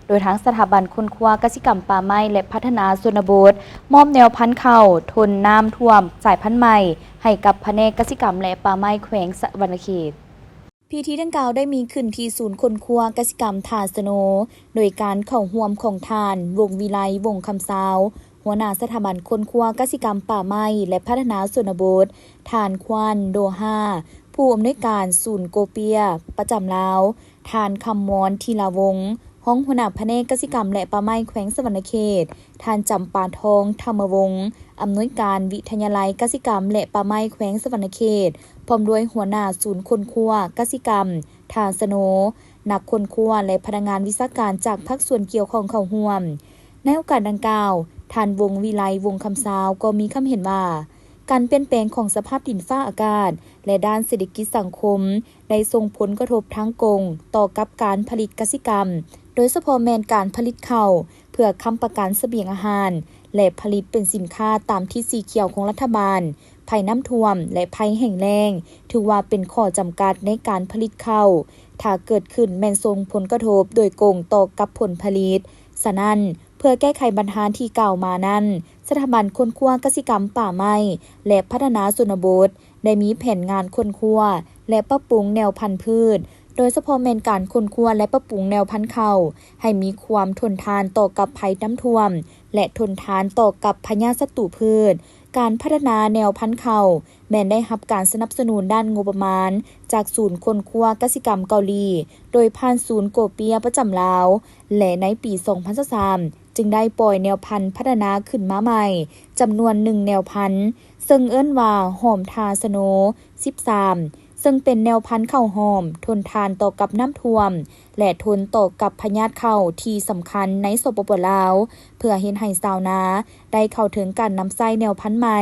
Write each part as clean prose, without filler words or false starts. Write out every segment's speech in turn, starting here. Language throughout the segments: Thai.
โดยทั้งสถาบันค้นคว้ากสิกรรมป่าไม้และพัฒนาชนบทมอบแนวพันธุ์ข้าวทนน้ำท่วมสายพันธุ์ใหม่ให้กับแผนกกสิกรรมและป่าไม้แขวงสะหวรรณเขตพิธีดังกล่าวได้มีขึ้นที่ศูนย์ค้นคว้ากสิกรรมทาสโนโดยการเข้าร่วมของทานวงวิไลวงคำสาวหัวหน้าสถาบันค้นคว้ากสิกรรมป่าไม้และพัฒนาชนบททานควันโดฮาผู้อำนวยการศูนย์โกเปียประจำลาวทานคำมอนทีลาวงห้องหัวหน้าแผนกกสิกรรมและป่าไม้แขวงสะหวรรณเขตทานจำปาทองธรรมวงศ์อำนวยการวิทยาลัยกสิกรรมและป่าไม้แขวงสะหวรรณเขตพร้อมด้วยหัวหน้าศูนย์ค้นคว้ากสิกรรมทาสโนนักค้นคว้าและพนักงานวิชาการจากภาคส่วนเกี่ยวข้องเข้าร่วมในโอกาสดังกล่าวทานวงวิไลวงคำสาวก็มีคำเห็นว่าการเปลี่ยนแปลงของสภาพดินฟ้าอากาศและด้านเศรษฐกิจสังคมได้ส่งผลกระทบทั้งกงต่อกับการผลิตกสิกรรมโดยเฉพาะแมนการผลิตข้าวเพื่อค้ำประกันเสบียงอาหารและผลิตเป็นสินค้าตามที่สีเขียวของรัฐบาลภัยน้ำท่วมและภัยแห้งแล้งถือว่าเป็นข้อจำกัดในการผลิตข้าวถ้าเกิดขึ้นแม่นส่งผลกระทบโดยกงต่อกับผลผลิตฉะนั้นเพื่อแก้ไขปัญหาที่กล่าวมานั้นสถาบันค้นคว้ากสิกรรมป่าไม้และพัฒนาชนบทได้มีแผนงานค้นคว้าและปรับปรุงแนวพันธุ์พืชโดยเฉพาะแม่นการค้นคว้าและปรับปรุงแนวพันธุ์ข้าวให้มีความทนทานต่อกับภัยน้ำท่วมและทนทานต่อกับพยาธิศัตรูพืชการพัฒนาแนวพันธุ์ข้าวแม้นได้รับการสนับสนุนด้านงบประมาณจากศูนย์ค้นคว้ากสิกรรมเกาหลีโดยผ่านศูนย์โกเปียประจำลาวและในปี 2023จึงได้ปล่อยแนวพันธุ์พัฒนาขึ้นมาใหม่จำนวน1แนวพันธุ์ซึ่งเอิ้นว่าหอมทาสโน13ซึ่งเป็นแนวพันธุ์ข้าวหอมทนทานต่อกับน้ำท่วมและทนต่อกับพยาธิข้าวที่สำคัญในสปป.ลาวเพื่อเฮ็ดให้ชาวนาได้เข้าถึงการนำใช้แนวพันธุ์ใหม่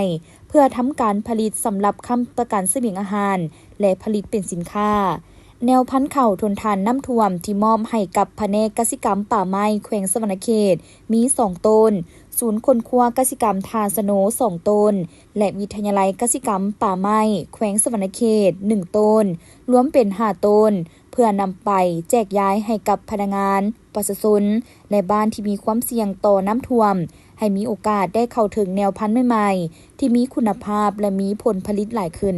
เพื่อทำการผลิตสำหรับค้ำประกันเสบียงอาหารและผลิตเป็นสินค้าแนวพันธุ์ข้าวทนทานน้ำท่วมที่มอบให้กับแผนกกสิกรรมป่าไม้แขวงสะหวรรณเขตมี2ต้นศูนย์ค้นคว้ากสิกรรมทาสโน2ต้นและวิทยาลัยกสิกรรมป่าไม้แขวงสะหวรรณเขต1ต้นรวมเป็น5ต้นเพื่อนำไปแจกย้ายให้กับพนักงานประชาชนและบ้านที่มีความเสี่ยงต่อน้ำท่วมให้มีโอกาสได้เข้าถึงแนวพันธุ์ใหม่ๆที่มีคุณภาพและมีผลผลิตหลายขึ้น